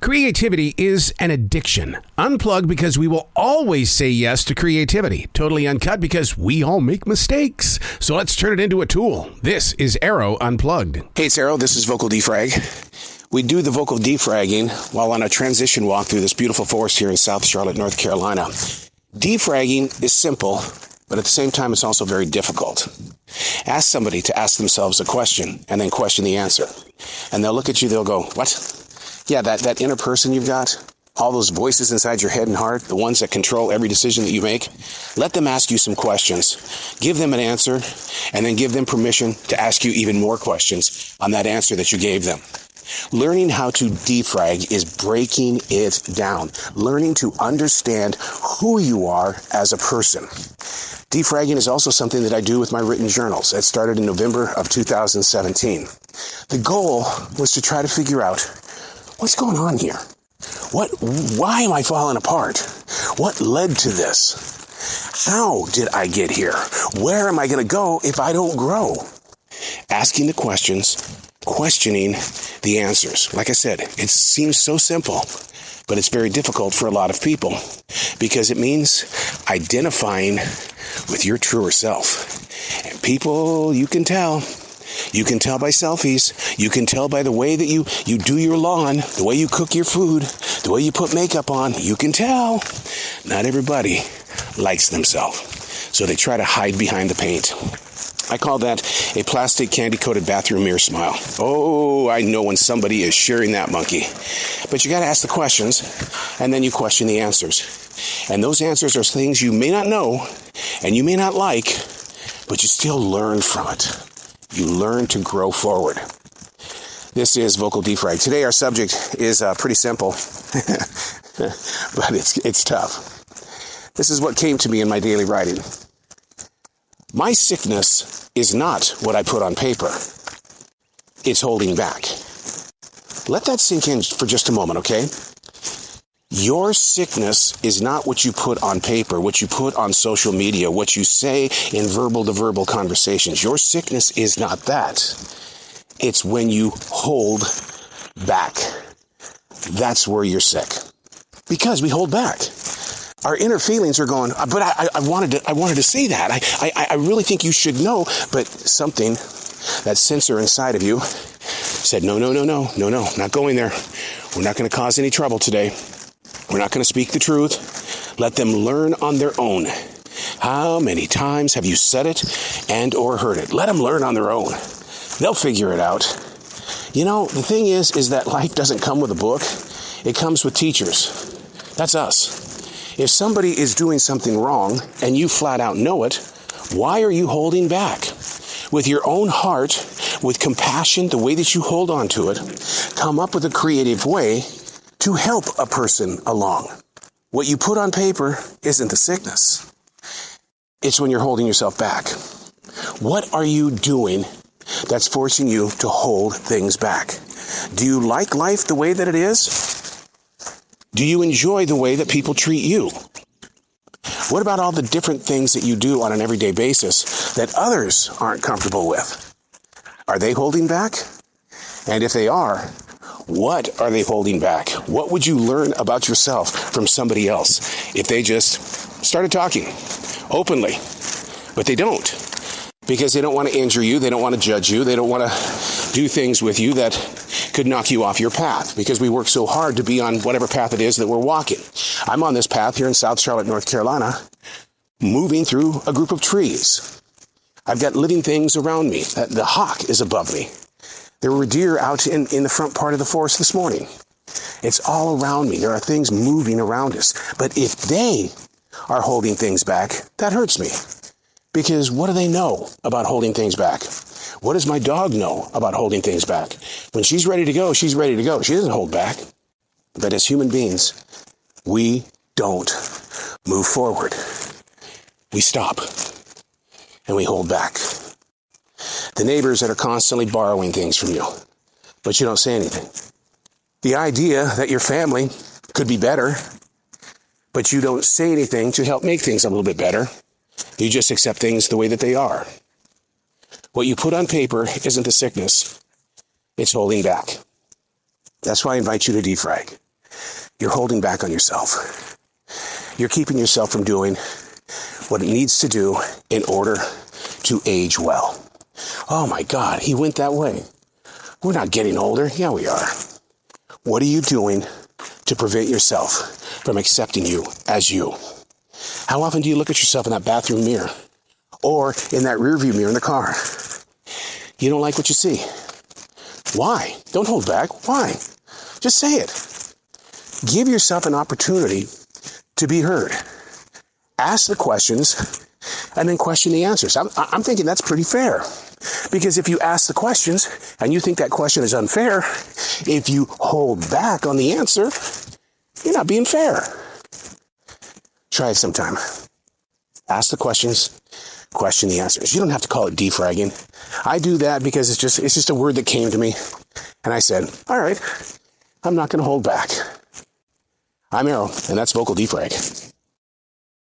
Creativity is an addiction. Unplugged because we will always say yes to creativity. Totally uncut because we all make mistakes. So let's turn it into a tool. This is Arroe Unplugged. Hey, it's Arroe. This is vocal defrag. We do the vocal defragging while on a transition walk through this beautiful forest here in South Charlotte, North Carolina. Defragging is simple, but at the same time, it's also very difficult. Ask somebody to ask themselves a question and then question the answer. And they'll look at you, they'll go, what? Yeah, that inner person you've got, all those voices inside your head and heart, the ones that control every decision that you make, let them ask you some questions. Give them an answer, and then give them permission to ask you even more questions on that answer that you gave them. Learning how to defrag is breaking it down, learning to understand who you are as a person. Defragging is also something that I do with my written journals. It started in November of 2017. The goal was to try to figure out, what's going on here? Why am I falling apart? What led to this? How did I get here? Where am I going to go if I don't grow? Asking the questions, questioning the answers. Like I said, it seems so simple, but it's very difficult for a lot of people because it means identifying with your truer self. And people, you can tell. You can tell by selfies. You can tell by the way that you do your lawn, the way you cook your food, the way you put makeup on. You can tell. Not everybody likes themselves, so they try to hide behind the paint. I call that a plastic candy-coated bathroom mirror smile. Oh, I know when somebody is sharing that monkey. But you got to ask the questions, and then you question the answers. And those answers are things you may not know, and you may not like, but you still learn from it. You learn to grow forward. This is Vocal Defrag. Today our subject is pretty simple, but it's tough. This is what came to me in my daily writing. My sickness is not what I put on paper. It's holding back. Let that sink in for just a moment, okay? Your sickness is not what you put on paper, what you put on social media, what you say in verbal-to-verbal conversations. Your sickness is not that. It's when you hold back. That's where you're sick. Because we hold back. Our inner feelings are going, but I wanted to say that. I really think you should know. But something, that sensor inside of you, said, no, not going there. We're not going to cause any trouble today. We're not going to speak the truth. Let them learn on their own. How many times have you said it and or heard it? Let them learn on their own. They'll figure it out. You know, the thing is that life doesn't come with a book. It comes with teachers. That's us. If somebody is doing something wrong and you flat out know it, why are you holding back? With your own heart, with compassion, the way that you hold on to it, come up with a creative way to help a person along. What you put on paper isn't the sickness. It's when you're holding yourself back. What are you doing that's forcing you to hold things back? Do you like life the way that it is? Do you enjoy the way that people treat you? What about all the different things that you do on an everyday basis that others aren't comfortable with? Are they holding back? And if they are, what are they holding back? What would you learn about yourself from somebody else if they just started talking openly? But they don't, because they don't want to injure you. They don't want to judge you. They don't want to do things with you that could knock you off your path, because we work so hard to be on whatever path it is that we're walking. I'm on this path here in South Charlotte, North Carolina, moving through a group of trees. I've got living things around me. The hawk is above me. There were deer out in the front part of the forest this morning. It's all around me. There are things moving around us. But if they are holding things back, that hurts me. Because what do they know about holding things back? What does my dog know about holding things back? When she's ready to go, she's ready to go. She doesn't hold back. But as human beings, we don't move forward. We stop and we hold back. The neighbors that are constantly borrowing things from you, but you don't say anything. The idea that your family could be better, but you don't say anything to help make things a little bit better. You just accept things the way that they are. What you put on paper isn't the sickness. It's holding back. That's why I invite you to defrag. you're holding back on yourself. You're keeping yourself from doing what it needs to do in order to age well. Oh my God, he went that way. We're not getting older. Yeah, we are. What are you doing to prevent yourself from accepting you as you? How often do you look at yourself in that bathroom mirror or in that rearview mirror in the car? You don't like what you see. Why? Don't hold back. Why? Just say it. Give yourself an opportunity to be heard. Ask the questions and then question the answers. I'm thinking that's pretty fair. Because if you ask the questions and you think that question is unfair, if you hold back on the answer, you're not being fair. Try it sometime. Ask the questions, question the answers. You don't have to call it defragging. I do that because it's just a word that came to me. And I said, all right, I'm not going to hold back. I'm Arroe, and that's Vocal Defrag.